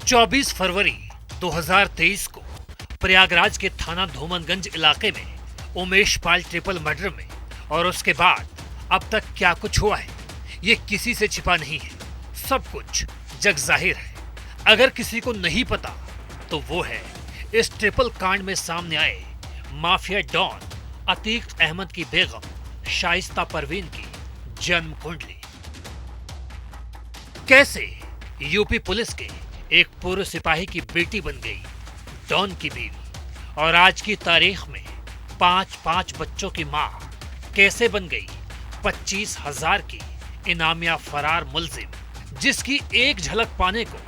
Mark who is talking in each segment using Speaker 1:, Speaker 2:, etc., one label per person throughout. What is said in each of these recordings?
Speaker 1: 24 फरवरी 2023 को प्रयागराज के थाना धूमनगंज इलाके में उमेश पाल ट्रिपल मर्डर में और उसके बाद अब तक क्या कुछ हुआ है ये किसी से छिपा नहीं है। सब कुछ जग जाहिर है। अगर किसी को नहीं पता तो वो है इस ट्रिपल कांड में सामने आए माफिया डॉन अतीक अहमद की बेगम शाइस्ता परवीन की जन्म कुंडली। कैसे यूपी पुलिस के एक पूर्व सिपाही की बेटी बन गई डॉन की बीवी, और आज की तारीख में 5 बच्चों की मां कैसे बन गई 25,000 की इनामिया फरार मुलजिम, जिसकी एक झलक पाने को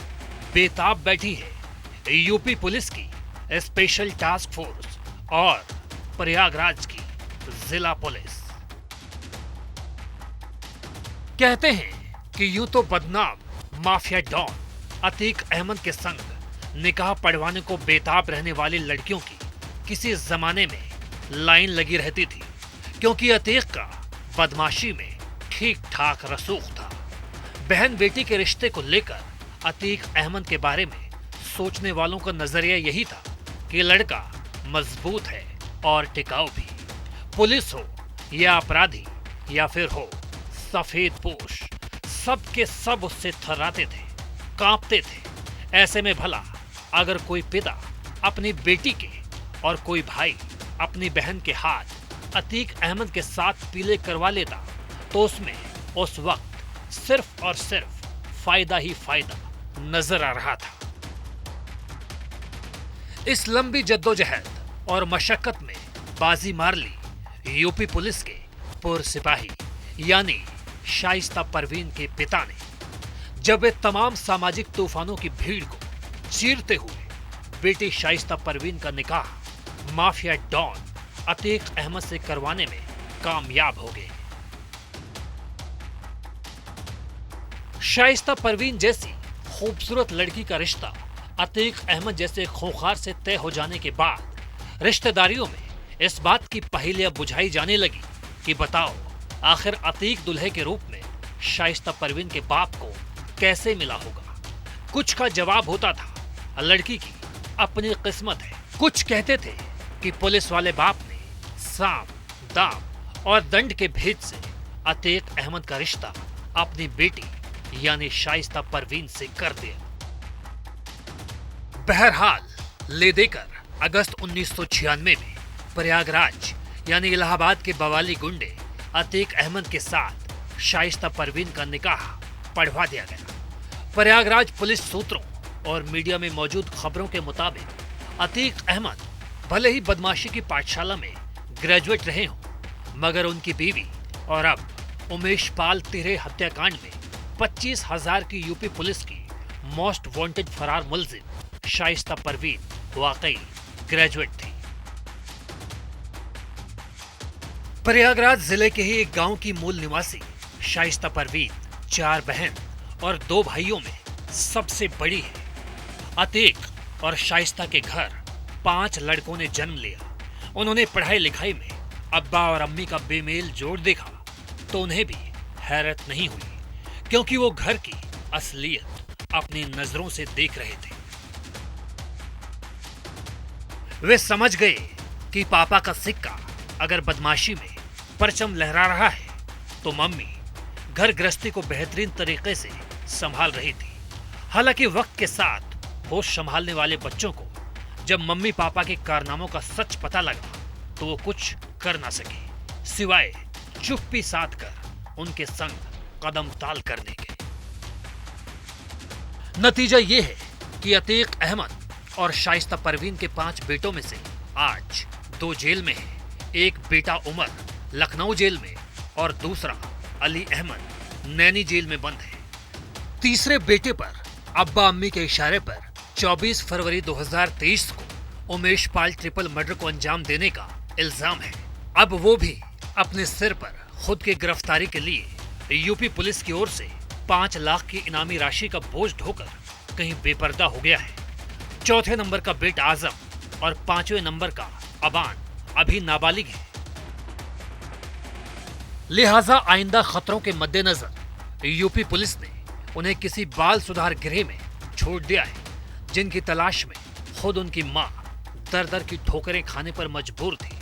Speaker 1: बेताब बैठी है यूपी पुलिस की स्पेशल टास्क फोर्स और प्रयागराज की जिला पुलिस। कहते हैं कि यूं तो बदनाम माफिया डॉन अतीक अहमद के संग निकाह पढ़वाने को बेताब रहने वाली लड़कियों की किसी जमाने में लाइन लगी रहती थी, क्योंकि अतीक का बदमाशी में ठीक ठाक रसूख था। बहन बेटी के रिश्ते को लेकर अतीक अहमद के बारे में सोचने वालों का नजरिया यही था कि लड़का मजबूत है और टिकाऊ भी। पुलिस हो या अपराधी या फिर हो सफेद पोश, सब के सब उससे थर्राते थे, कांपते थे। ऐसे में भला अगर कोई पिता अपनी बेटी के और कोई भाई अपनी बहन के हाथ अतीक अहमद के साथ पीले करवा लेता तो उसमें उस वक्त सिर्फ और सिर्फ फायदा ही फायदा नजर आ रहा था। इस लंबी जद्दोजहद और मशक्कत में बाजी मार ली यूपी पुलिस के पूर्व सिपाही यानी शाइस्ता परवीन के पिता ने, जब वे तमाम सामाजिक तूफानों की भीड़ को चीरते हुए बेटी शाइस्ता परवीन का निकाह माफिया डॉन अतीक अहमद से करवाने में कामयाब हो गए। शाइस्ता परवीन जैसी खूबसूरत लड़की का रिश्ता अतीक अहमद जैसे खूंखार से तय हो जाने के बाद रिश्तेदारियों में इस बात की पहेलियां बुझाई जाने लगी कि बताओ आखिर अतीक दुल्हे के रूप में शाइस्ता परवीन के बाप को कैसे मिला होगा। कुछ का जवाब होता था लड़की की अपनी किस्मत है, कुछ कहते थे कि पुलिस वाले बाप ने साम दाम और दंड के भेद से अतीक अहमद का रिश्ता अपनी बेटी यानी शाइस्ता परवीन से कर दिया। बहरहाल ले देकर अगस्त 1996 में प्रयागराज यानी इलाहाबाद के बवाली गुंडे अतीक अहमद के साथ शाइस्ता परवीन का निकाह पढ़वा दिया गया। प्रयागराज पुलिस सूत्रों और मीडिया में मौजूद खबरों के मुताबिक अतीक अहमद भले ही बदमाशी की पाठशाला में ग्रेजुएट रहे हों, मगर उनकी बीवी और अब उमेश पाल तिहरे हत्याकांड में 25,000 की यूपी पुलिस की मोस्ट वांटेड फरार मुलजिम शाइस्ता परवीन वाकई ग्रेजुएट थी। प्रयागराज जिले के ही एक गांव की मूल निवासी शाइस्ता परवीन 4 बहन और 2 भाइयों में सबसे बड़ी है। अतीक और शाइस्ता के घर 5 लड़कों ने जन्म लिया। उन्होंने पढ़ाई लिखाई में अब्बा और अम्मी का बेमेल जोड़ देखा तो उन्हें भी हैरत नहीं हुई, क्योंकि वो घर की असलियत अपनी नजरों से देख रहे थे। वे समझ गए कि पापा का सिक्का अगर बदमाशी में परचम लहरा रहा है तो मम्मी घर गृहस्थी को बेहतरीन तरीके से संभाल रही थी। हालांकि वक्त के साथ होश संभालने वाले बच्चों को जब मम्मी पापा के कारनामों का सच पता लगा तो वो कुछ कर ना सके सिवाय चुप्पी साध कर उनके संग कदम ताल करने के। नतीजा ये है कि अतीक अहमद और शाइस्ता परवीन के 5 बेटों में से आज 2 जेल में है। एक बेटा उमर लखनऊ जेल में और दूसरा अली अहमद नैनी जेल में बंद है। तीसरे बेटे पर अब्बा अम्मी के इशारे पर 24 फरवरी 2023 को उमेश पाल ट्रिपल मर्डर को अंजाम देने का इल्जाम है। अब वो भी अपने सिर पर खुद की गिरफ्तारी के लिए यूपी पुलिस की ओर से 5 लाख की इनामी राशि का बोझ ढोकर कहीं बेपर्दा हो गया है। चौथे नंबर का बेटा आजम और 5वें नंबर का अबान अभी नाबालिग है। लिहाजा आइंदा खतरों के मद्देनजर यूपी पुलिस ने उन्हें किसी बाल सुधार गृह में छोड़ दिया है, जिनकी तलाश में खुद उनकी मां दर दर की ठोकरें खाने पर मजबूर थी,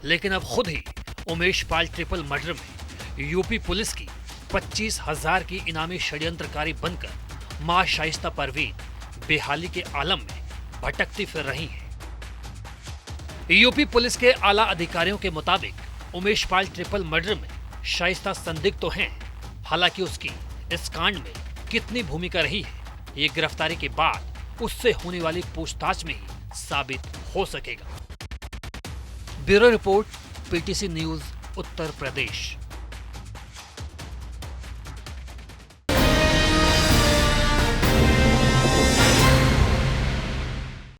Speaker 1: लेकिन अब खुद ही उमेश पाल ट्रिपल मर्डर में यूपी पुलिस की 25,000 की इनामी षड्यंत्रकारी बनकर मां शाइस्ता परवीन बेहाली के आलम में भटकती फिर रही हैं। यूपी पुलिस के आला अधिकारियों के मुताबिक उमेश पाल ट्रिपल मर्डर में शाइस्ता संदिग्ध तो हैं, हालांकि उसकी इस कांड में कितनी भूमिका रही है, ये गिरफ्तारी के बाद उससे होने वाली पूछताछ में ही साबित हो सकेगा। Bureau report, PTC news, Uttar Pradesh.